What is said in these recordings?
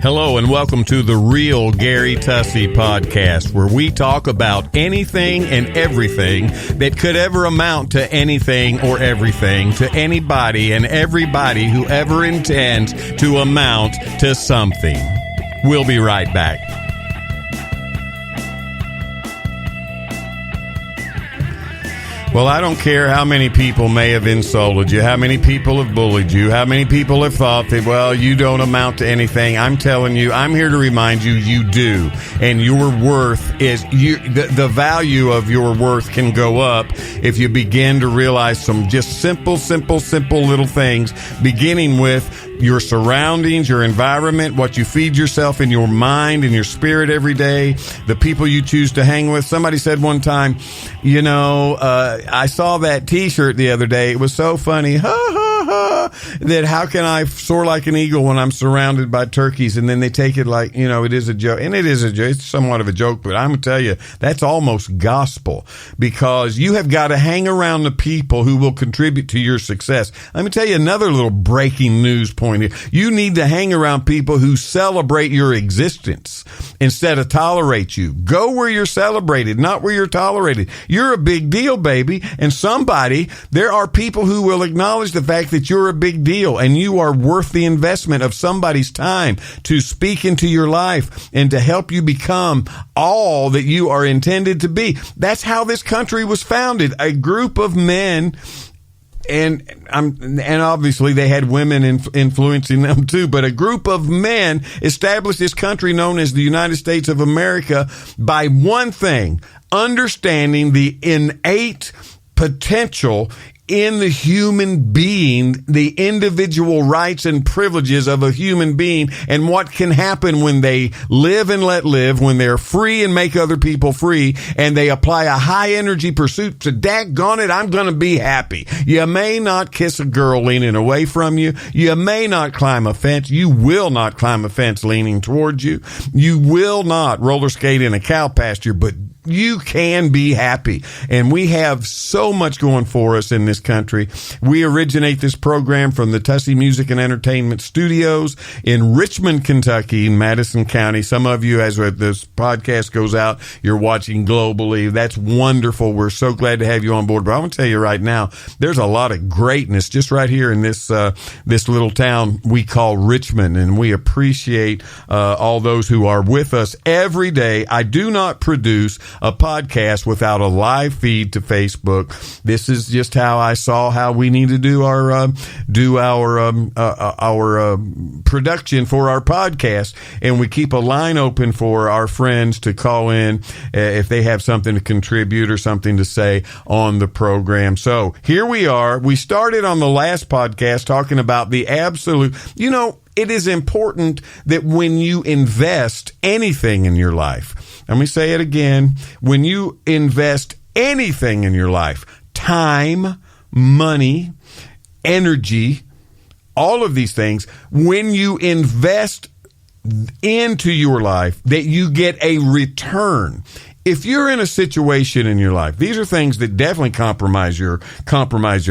Hello and welcome to the Real Gary Tussey Podcast, where we talk about anything and everything that could ever amount to anything or everything to anybody and everybody who ever intends to amount to something. We'll be right back. Well, I don't care how many people may have insulted you, how many people have bullied you, how many people have thought that, well, you don't amount to anything. I'm telling you, I'm here to remind you, you do. And your worth is, the value of your worth can go up if you begin to realize some just simple little things, beginning with your surroundings, your environment, what you feed yourself in your mind and your spirit every day, the people you choose to hang with. Somebody said one time, I saw that T-shirt the other day. It was so funny. That how can I soar like an eagle when I'm surrounded by turkeys? And then they take it like, it is a joke. And it is a joke. It's somewhat of a joke, but I'm going to tell you, that's almost gospel, because you have got to hang around the people who will contribute to your success. Let me tell you another little breaking news point here. You need to hang around people who celebrate your existence instead of tolerate you. Go where you're celebrated, not where you're tolerated. You're a big deal, baby. And there are people who will acknowledge the fact that you're a big deal and you are worth the investment of somebody's time to speak into your life and to help you become all that you are intended to be. That's how this country was founded. A group of men, and obviously they had women influencing them too, but a group of men established this country known as the United States of America by one thing: understanding the innate potential in the human being, the individual rights and privileges of a human being, and what can happen when they live and let live, when they're free and make other people free, and they apply a high energy pursuit to, daggone it, I'm going to be happy. You may not kiss a girl leaning away from you. You may not climb a fence. You will not climb a fence leaning towards you. You will not roller skate in a cow pasture, but you can be happy. And we have so much going for us in this country. We originate this program from the Tussey Music and Entertainment Studios in Richmond, Kentucky, in Madison County. Some of you, as this podcast goes out, you're watching globally. That's wonderful. We're so glad to have you on board. But I want to tell you right now, there's a lot of greatness just right here in this little town we call Richmond. And we appreciate all those who are with us every day. I do not produce a podcast without a live feed to Facebook. This is just how we need to do our production for our podcast, and we keep a line open for our friends to call in if they have something to contribute or something to say on the program. So here we are. We started on the last podcast talking about the absolute, it is important that when you invest anything in your life, let me say it again, when you invest anything in your life, time, money, energy, all of these things, when you invest into your life, that you get a return. If you're in a situation in your life, these are things that definitely compromise your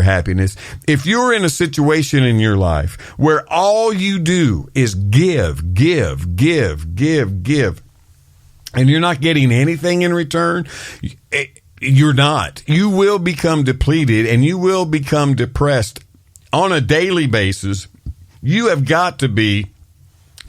happiness. If you're in a situation in your life where all you do is give, and you're not getting anything in return, you're not. You will become depleted and you will become depressed on a daily basis. You have got to be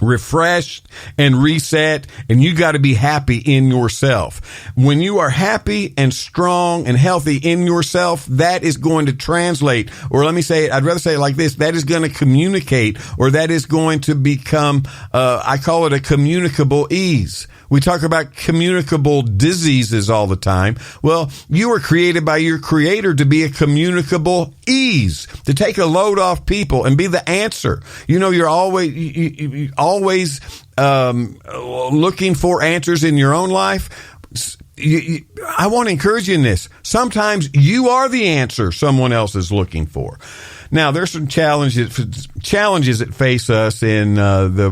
refreshed and reset, and you got to be happy in yourself. When you are happy and strong and healthy in yourself, that is going to translate, or let me say it, I'd rather say it like this, that is going to communicate, or that is going to become, I call it a communicable ease. We talk about communicable diseases all the time. Well, you were created by your creator to be a communicable ease, to take a load off people and be the answer. You're always looking for answers in your own life. I want to encourage you in this. Sometimes you are the answer someone else is looking for. Now, there's some challenges that face us in the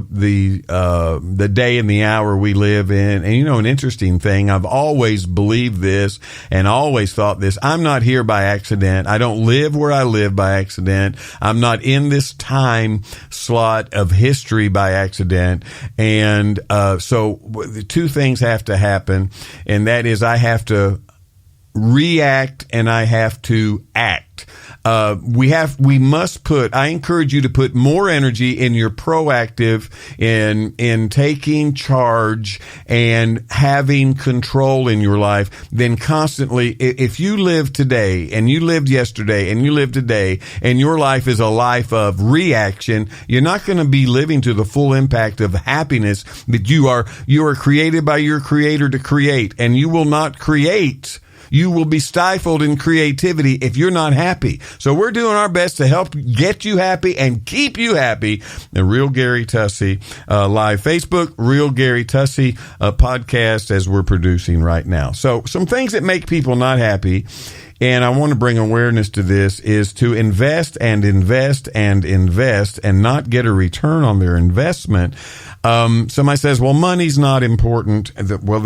day and the hour we live in. And, an interesting thing, I've always believed this and always thought this. I'm not here by accident. I don't live where I live by accident. I'm not in this time slot of history by accident. And so the two things have to happen, and that is I have to react and I have to act. We must put, I encourage you to put more energy in your proactive, in taking charge and having control in your life than constantly, if you live today and you lived yesterday and you live today and your life is a life of reaction, you're not going to be living to the full impact of happiness that you are created by your Creator to create, and you will not create. You will be stifled in creativity if you're not happy. So we're doing our best to help get you happy and keep you happy. The Real Gary Tussey live Facebook, Real Gary Tussey podcast as we're producing right now. So some things that make people not happy, and I want to bring awareness to this, is to invest and invest and invest and not get a return on their investment. Somebody says, well, money's not important. Well,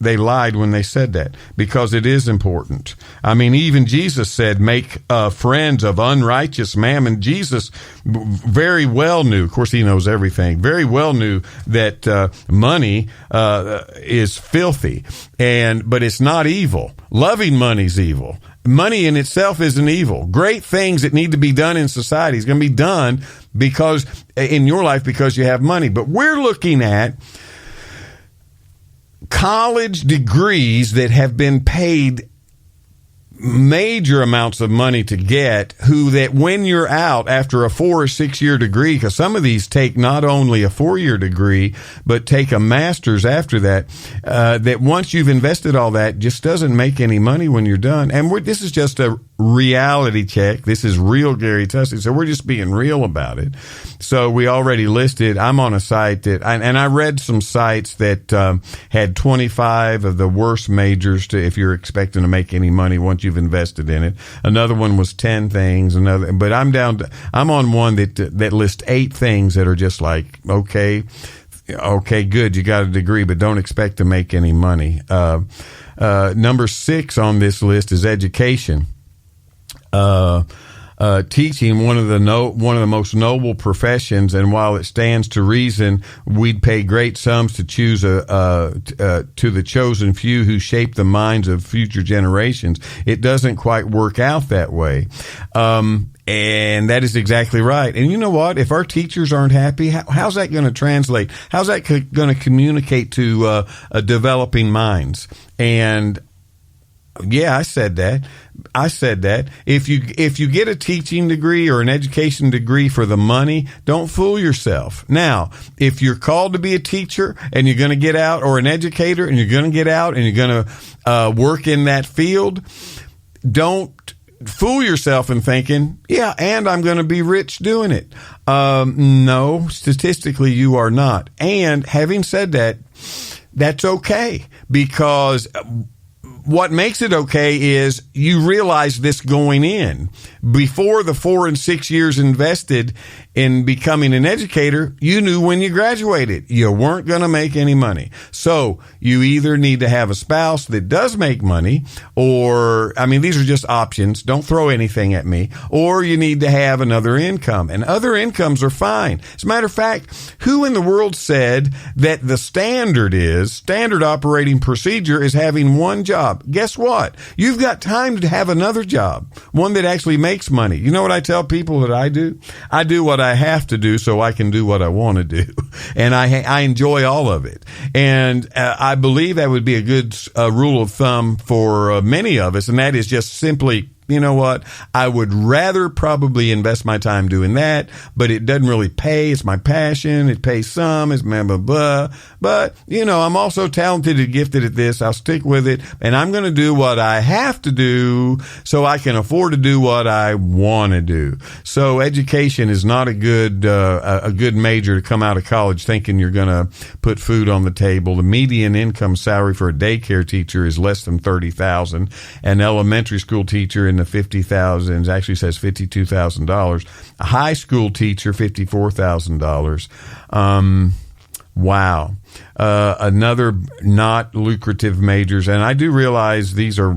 they lied when they said that, because it is important. I mean, even Jesus said, make friends of unrighteous mammon. Jesus very well knew, of course he knows everything, very well knew that money is filthy, but it's not evil. Loving money's evil. Money in itself isn't evil. Great things that need to be done in society is going to be done in your life because you have money. But we're looking at college degrees that have been paid major amounts of money to get, that when you're out after a 4 or 6 year degree, because some of these take not only a 4-year degree, but take a master's after that, that once you've invested all that, just doesn't make any money when you're done. And this is just a reality check. This is Real Gary Tussey. So we're just being real about it. So we already listed, I'm on a site and I read some sites that had 25 of the worst majors if you're expecting to make any money once you've invested in it. Another one was 10 things. But I'm on one that lists 8 things that are just like, okay, good, you got a degree, but don't expect to make any money. Number 6 on this list is education. Teaching, one of the most noble professions, and while it stands to reason we'd pay great sums to choose to the chosen few who shape the minds of future generations, it doesn't quite work out that way. And that is exactly right. And you know what? If our teachers aren't happy, how's that going to translate? How's that going to communicate to developing minds? And yeah, I said that. If you get a teaching degree or an education degree for the money, don't fool yourself. Now, if you're called to be a teacher and you're going to get out, or an educator and you're going to get out and you're going to work in that field, don't fool yourself in thinking, yeah, and I'm going to be rich doing it. No, statistically you are not. And having said that, that's okay, because what makes it okay is you realize this going in. Before the 4 and 6 years invested in becoming an educator, you knew when you graduated you weren't going to make any money. So you either need to have a spouse that does make money, or, these are just options. Don't throw anything at me. Or you need to have another income. And other incomes are fine. As a matter of fact, who in the world said that the standard operating procedure is having one job? Guess what? You've got time to have another job, one that actually makes money. You know what I tell people that I do? I do what I have to do so I can do what I want to do. And I enjoy all of it. And I believe that would be a good rule of thumb for many of us. And that is just simply, you know what? I would rather probably invest my time doing that, but it doesn't really pay. It's my passion. It pays some. It's blah, blah, blah. But, I'm also talented and gifted at this. I'll stick with it. And I'm going to do what I have to do so I can afford to do what I want to do. So education is not a good major to come out of college thinking you're going to put food on the table. The median income salary for a daycare teacher is less than $30,000. An elementary school teacher in in the 50,000s. Actually says $52,000. A high school teacher, $54,000. Wow. Another not lucrative majors. And I do realize these are,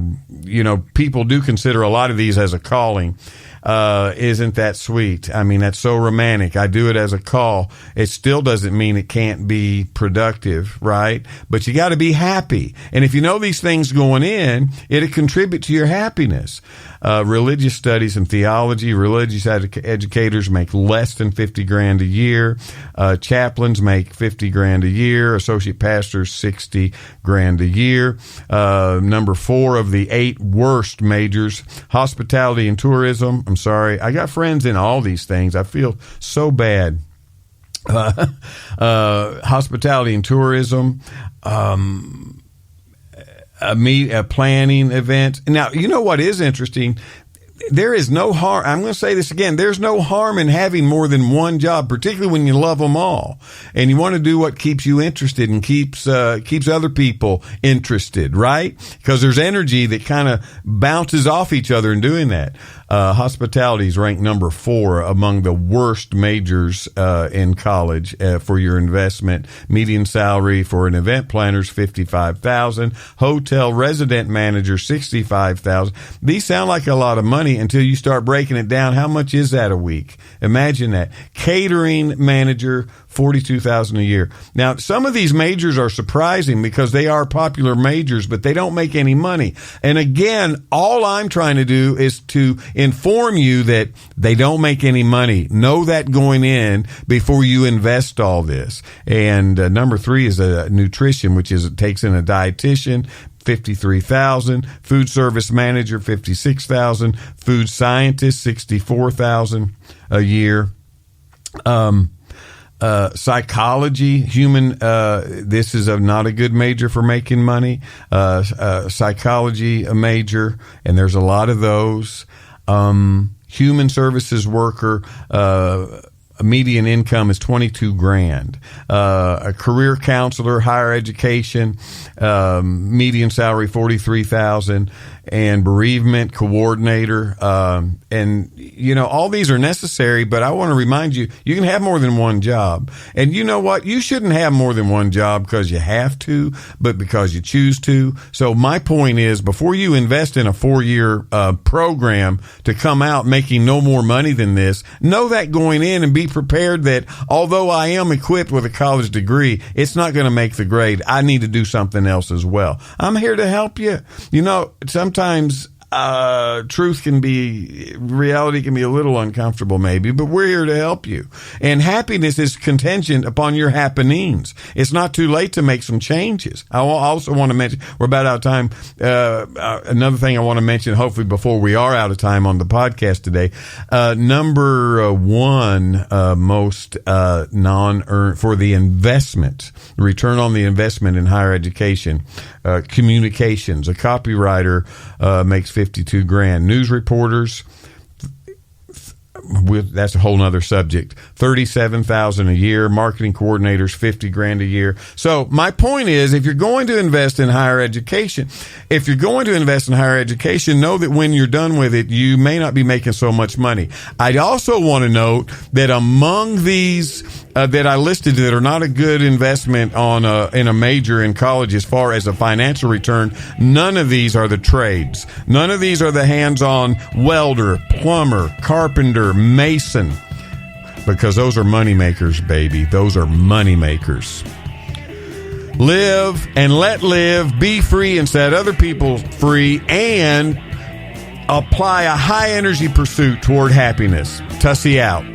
people do consider a lot of these as a calling. Isn't that sweet? I mean, that's so romantic. I do it as a call. It still doesn't mean it can't be productive, right? But you got to be happy. And if you know these things going in, it'll contribute to your happiness. Religious studies and theology, religious educators make less than $50,000 a year. Chaplains make $50,000 a year. Associate pastors, $60,000 a year. Number 4 of the 8 worst majors, hospitality and tourism. I'm sorry. I got friends in all these things. I feel so bad. Hospitality and tourism, a planning event. Now, you know what is interesting? There is no harm. I'm going to say this again. There's no harm in having more than one job, particularly when you love them all and you want to do what keeps you interested and keeps other people interested, right? Because there's energy that kind of bounces off each other in doing that. Hospitality is ranked number 4 among the worst majors in college for your investment. Median salary for an event planner is $55,000. Hotel resident manager, $65,000. These sound like a lot of money until you start breaking it down. How much is that a week? Imagine that. Catering manager, $42,000 a year. Now, some of these majors are surprising because they are popular majors, but they don't make any money. And again, all I'm trying to do is to inform you that they don't make any money. Know that going in before you invest all this. And number 3 is nutrition, which is it takes in a dietitian, $53,000, food service manager, $56,000, food scientist, $64,000 a year. Psychology, human, this is not a good major for making money. Psychology, a major, and there's a lot of those. Human services worker, a median income is $22,000. A career counselor, higher education, median salary $43,000, and bereavement coordinator. And all these are necessary, but I want to remind you, you can have more than one job. And you know what? You shouldn't have more than one job because you have to, but because you choose to. So my point is, before you invest in a 4-year program to come out making no more money than this, know that going in and be prepared that although I am equipped with a college degree, it's not going to make the grade. I need to do something else as well. I'm here to help you. Sometimes reality can be a little uncomfortable maybe, but we're here to help you. And happiness is contingent upon your happenings. It's not too late to make some changes. I also want to mention, we're about out of time. Another thing I want to mention, hopefully before we are out of time on the podcast today, number 1 most non-earned for the investment, return on the investment in higher education, communications. A copywriter makes $52,000. News reporters, that's a whole nother subject, $37,000 a year. Marketing coordinators, $50,000 a year. So my point is, if you're going to invest in higher education, know that when you're done with it, you may not be making so much money. I also want to note that among these that I listed that are not a good investment in a major in college as far as a financial return, none of these are the trades. None of these are the hands-on welder, plumber, carpenter, mason, because those are money makers, baby. Those are money makers. Live and let live, be free and set other people free, and apply a high energy pursuit toward happiness. Tussey out.